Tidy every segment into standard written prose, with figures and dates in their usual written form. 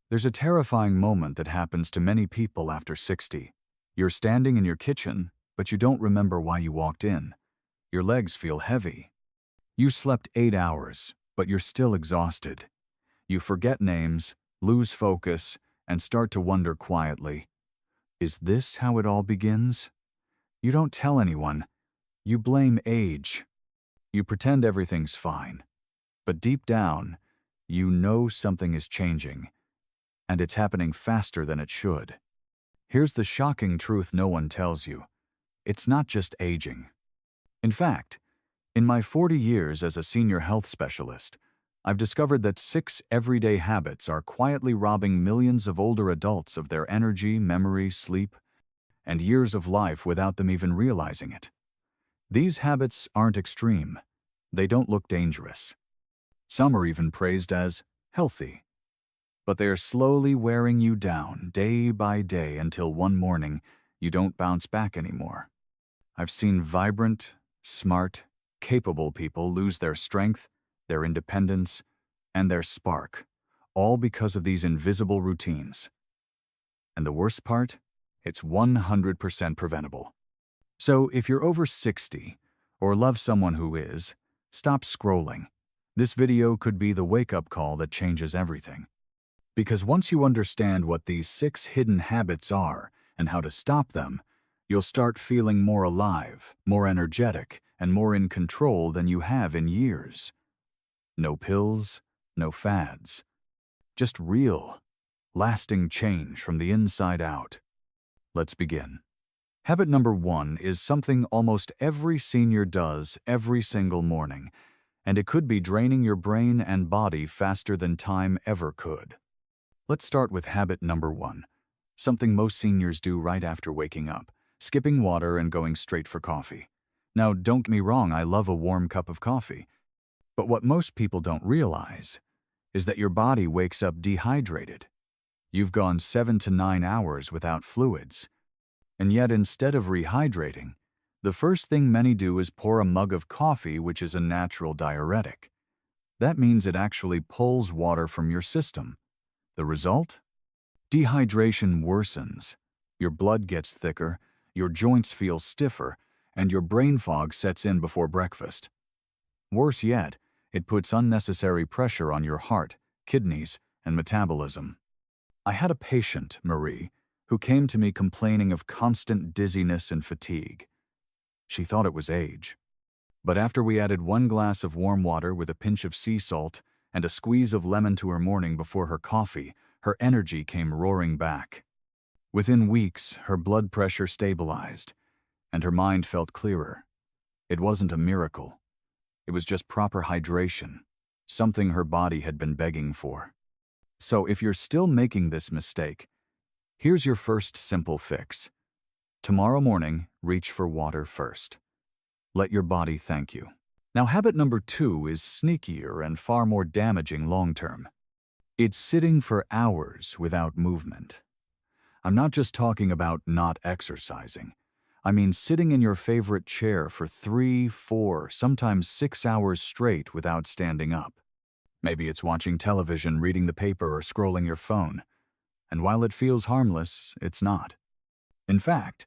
There's a terrifying moment that happens to many people after 60. You're standing in your kitchen, but you don't remember why you walked in. Your legs feel heavy. You slept 8 hours, but you're still exhausted. You forget names, lose focus, and start to wonder quietly, is this how it all begins? You don't tell anyone. You blame age. You pretend everything's fine. But deep down, you know something is changing, and it's happening faster than it should. Here's the shocking truth no one tells you. It's not just aging. In fact, in my 40 years as a senior health specialist, I've discovered that 6 everyday habits are quietly robbing millions of older adults of their energy, memory, sleep, and years of life without them even realizing it. These habits aren't extreme. They don't look dangerous. Some are even praised as healthy. But they are slowly wearing you down day by day until one morning you don't bounce back anymore. I've seen vibrant, smart, capable people lose their strength, their independence, and their spark, all because of these invisible routines. And the worst part? It's 100% preventable. So if you're over 60 or love someone who is, stop scrolling. This video could be the wake-up call that changes everything. Because once you understand what these 6 hidden habits are and how to stop them, you'll start feeling more alive, more energetic, and more in control than you have in years. No pills, no fads. Just real, lasting change from the inside out. Let's begin. Habit number 1 is something almost every senior does every single morning, and it could be draining your brain and body faster than time ever could. Let's start with habit number 1, something most seniors do right after waking up, skipping water and going straight for coffee. Now, don't get me wrong, I love a warm cup of coffee. But what most people don't realize is that your body wakes up dehydrated. You've gone 7 to 9 hours without fluids. And yet, instead of rehydrating, the first thing many do is pour a mug of coffee, which is a natural diuretic. That means it actually pulls water from your system. The result? Dehydration worsens. Your blood gets thicker, your joints feel stiffer, and your brain fog sets in before breakfast. Worse yet, it puts unnecessary pressure on your heart, kidneys, and metabolism. I had a patient, Marie, who came to me complaining of constant dizziness and fatigue. She thought it was age. But after we added 1 glass of warm water with a pinch of sea salt and a squeeze of lemon to her morning before her coffee, her energy came roaring back. Within weeks, her blood pressure stabilized, and her mind felt clearer. It wasn't a miracle. It was just proper hydration, something her body had been begging for. So if you're still making this mistake, here's your first simple fix. Tomorrow morning, reach for water first. Let your body thank you. Now, habit number 2 is sneakier and far more damaging long-term. It's sitting for hours without movement. I'm not just talking about not exercising. I mean sitting in your favorite chair for 3, 4, sometimes 6 hours straight without standing up. Maybe it's watching television, reading the paper, or scrolling your phone. And while it feels harmless, it's not. In fact,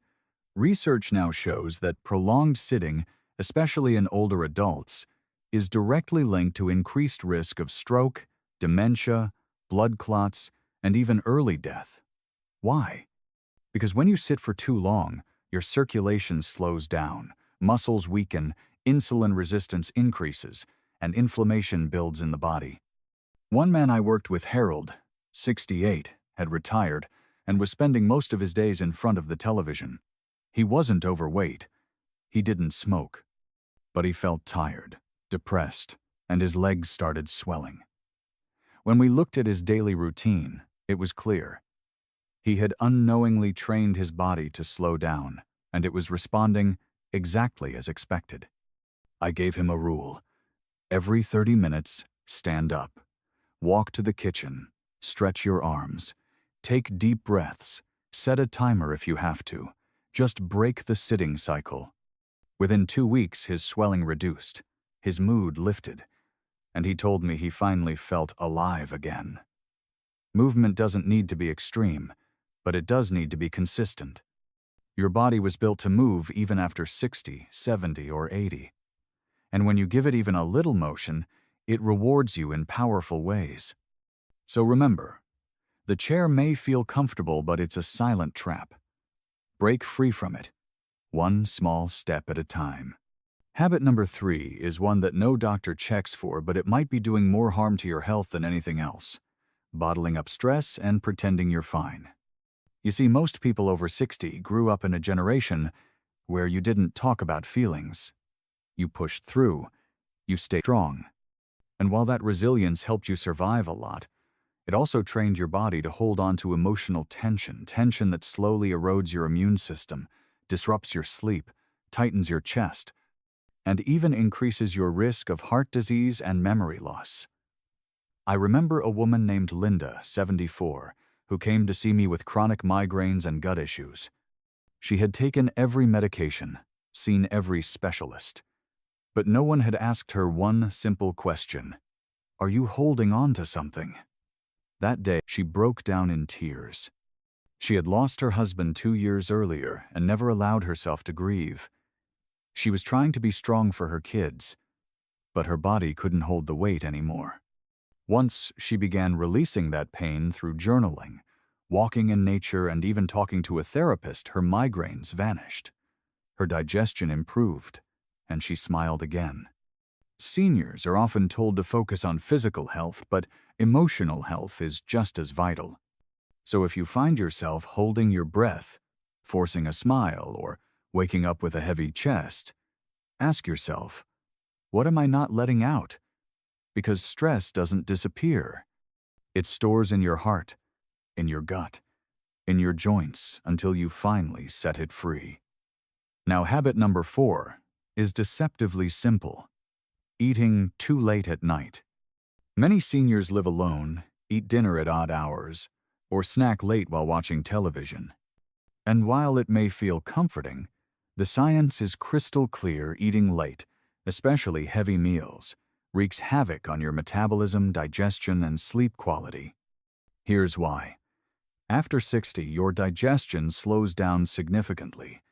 research now shows that prolonged sitting, especially in older adults, is directly linked to increased risk of stroke, dementia, blood clots, and even early death. Why? Because when you sit for too long, your circulation slows down, muscles weaken, insulin resistance increases, and inflammation builds in the body. One man I worked with, Harold, 68, had retired and was spending most of his days in front of the television. He wasn't overweight. He didn't smoke. But he felt tired, depressed, and his legs started swelling. When we looked at his daily routine, it was clear. He had unknowingly trained his body to slow down, and it was responding exactly as expected. I gave him a rule. Every 30 minutes, stand up. Walk to the kitchen. Stretch your arms. Take deep breaths. Set a timer if you have to. Just break the sitting cycle. Within 2 weeks, his swelling reduced. His mood lifted. And he told me he finally felt alive again. Movement doesn't need to be extreme, but it does need to be consistent. Your body was built to move even after 60, 70, or 80. And when you give it even a little motion, it rewards you in powerful ways. So remember, the chair may feel comfortable, but it's a silent trap. Break free from it, one small step at a time. Habit number 3 is one that no doctor checks for, but it might be doing more harm to your health than anything else: bottling up stress and pretending you're fine. You see, most people over 60 grew up in a generation where you didn't talk about feelings. You pushed through, you stayed strong. And while that resilience helped you survive a lot, it also trained your body to hold on to emotional tension that slowly erodes your immune system, disrupts your sleep, tightens your chest, and even increases your risk of heart disease and memory loss. I remember a woman named Linda, 74, who came to see me with chronic migraines and gut issues. She had taken every medication, seen every specialist, but no one had asked her one simple question: are you holding on to something? That day, she broke down in tears. She had lost her husband 2 years earlier and never allowed herself to grieve. She was trying to be strong for her kids, but her body couldn't hold the weight anymore. Once she began releasing that pain through journaling, walking in nature, and even talking to a therapist, her migraines vanished. Her digestion improved, and she smiled again. Seniors are often told to focus on physical health, but emotional health is just as vital. So if you find yourself holding your breath, forcing a smile, or waking up with a heavy chest, ask yourself, what am I not letting out? Because stress doesn't disappear. It stores in your heart, in your gut, in your joints, until you finally set it free. Now, habit number 4 is deceptively simple: eating too late at night. Many seniors live alone, eat dinner at odd hours, or snack late while watching television. And while it may feel comforting, the science is crystal clear: eating late, especially heavy meals, wreaks havoc on your metabolism, digestion, and sleep quality. Here's why. After 60, your digestion slows down significantly.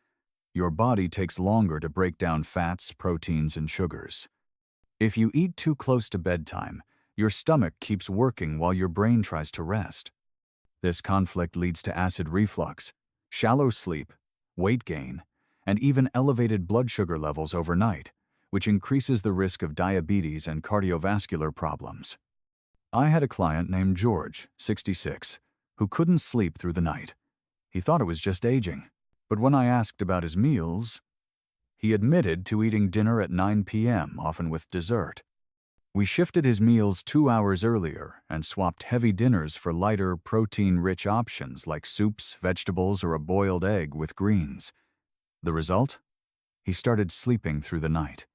Your body takes longer to break down fats, proteins, and sugars. If you eat too close to bedtime, your stomach keeps working while your brain tries to rest. This conflict leads to acid reflux, shallow sleep, weight gain, and even elevated blood sugar levels overnight, which increases the risk of diabetes and cardiovascular problems. I had a client named George, 66, who couldn't sleep through the night. He thought it was just aging, but when I asked about his meals, he admitted to eating dinner at 9 p.m., often with dessert. We shifted his meals 2 hours earlier and swapped heavy dinners for lighter, protein-rich options like soups, vegetables, or a boiled egg with greens. The result? He started sleeping through the night.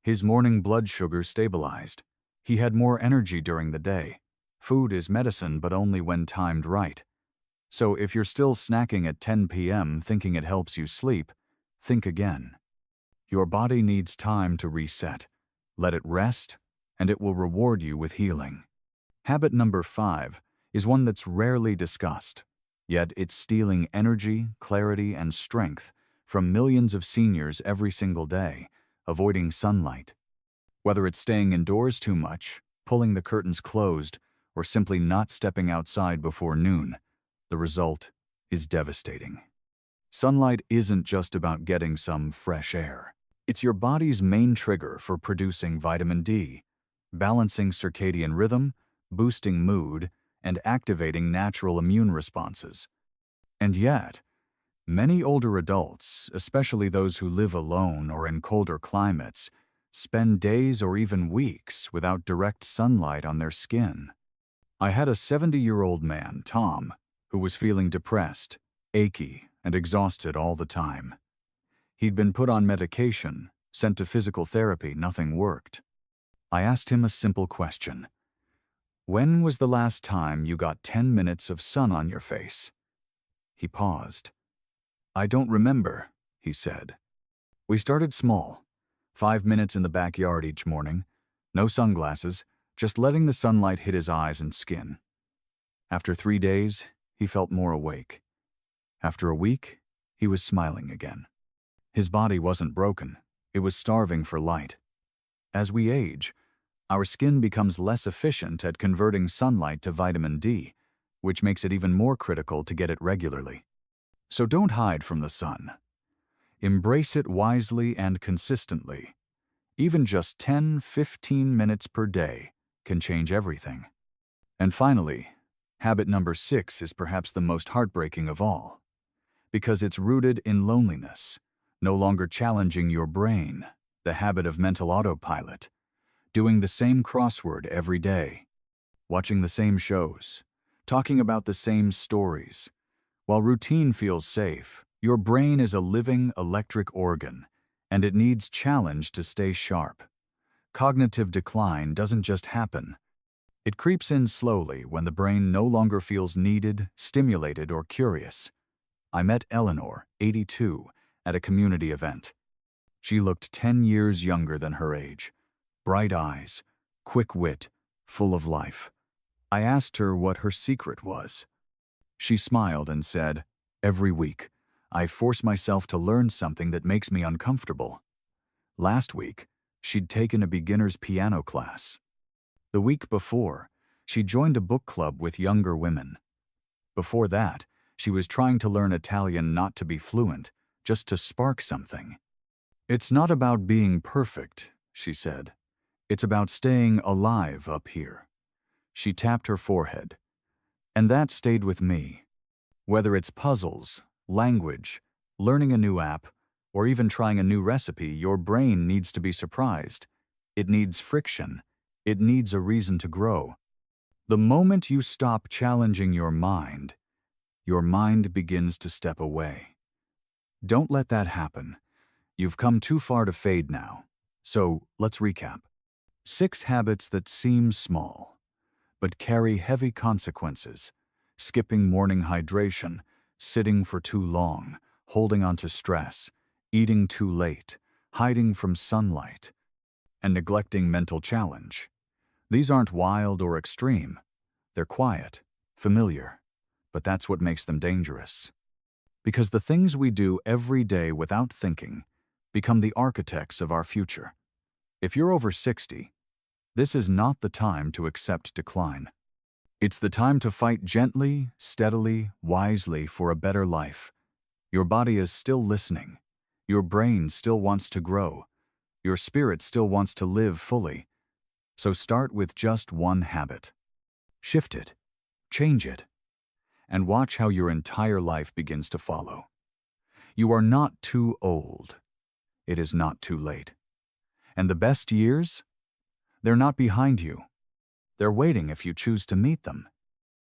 His morning blood sugar stabilized. He had more energy during the day. Food is medicine, but only when timed right. So if you're still snacking at 10 p.m. thinking it helps you sleep, think again. Your body needs time to reset. Let it rest, and it will reward you with healing. Habit number 5 is one that's rarely discussed, yet it's stealing energy, clarity, and strength from millions of seniors every single day: avoiding sunlight. Whether it's staying indoors too much, pulling the curtains closed, or simply not stepping outside before noon, the result is devastating. Sunlight isn't just about getting some fresh air. It's your body's main trigger for producing vitamin D, balancing circadian rhythm, boosting mood, and activating natural immune responses. And yet, many older adults, especially those who live alone or in colder climates, spend days or even weeks without direct sunlight on their skin. I had a 70-year-old man, Tom, who was feeling depressed, achy, and exhausted all the time. He'd been put on medication, sent to physical therapy, nothing worked. I asked him a simple question. When was the last time you got 10 minutes of sun on your face? He paused. I don't remember, he said. We started small, 5 minutes in the backyard each morning, no sunglasses, just letting the sunlight hit his eyes and skin. After 3 days, he felt more awake. After a week, he was smiling again. His body wasn't broken, it was starving for light. As we age, our skin becomes less efficient at converting sunlight to vitamin D, which makes it even more critical to get it regularly. So don't hide from the sun. Embrace it wisely and consistently. Even just 10-15 minutes per day can change everything. And finally, habit number 6 is perhaps the most heartbreaking of all, because it's rooted in loneliness, no longer challenging your brain, the habit of mental autopilot, doing the same crossword every day, watching the same shows, talking about the same stories. While routine feels safe, your brain is a living electric organ, and it needs challenge to stay sharp. Cognitive decline doesn't just happen. It creeps in slowly when the brain no longer feels needed, stimulated, or curious. I met Eleanor, 82, at a community event. She looked 10 years younger than her age. Bright eyes, quick wit, full of life. I asked her what her secret was. She smiled and said, "Every week, I force myself to learn something that makes me uncomfortable." Last week, she'd taken a beginner's piano class. The week before, she joined a book club with younger women. Before that, she was trying to learn Italian not to be fluent, just to spark something. "It's not about being perfect," she said. "It's about staying alive up here." She tapped her forehead. And that stayed with me. Whether it's puzzles, language, learning a new app, or even trying a new recipe, your brain needs to be surprised. It needs friction. It needs a reason to grow. The moment you stop challenging your mind begins to step away. Don't let that happen. You've come too far to fade now. So let's recap. 6 habits that seem small, but carry heavy consequences. Skipping morning hydration, sitting for too long, holding on to stress, eating too late, hiding from sunlight, and neglecting mental challenge. These aren't wild or extreme. They're quiet, familiar, but that's what makes them dangerous. Because the things we do every day without thinking become the architects of our future. If you're over 60, this is not the time to accept decline. It's the time to fight gently, steadily, wisely for a better life. Your body is still listening. Your brain still wants to grow. Your spirit still wants to live fully. So start with just one habit. Shift it, change it, and watch how your entire life begins to follow. You are not too old. It is not too late. And the best years? They're not behind you. They're waiting if you choose to meet them.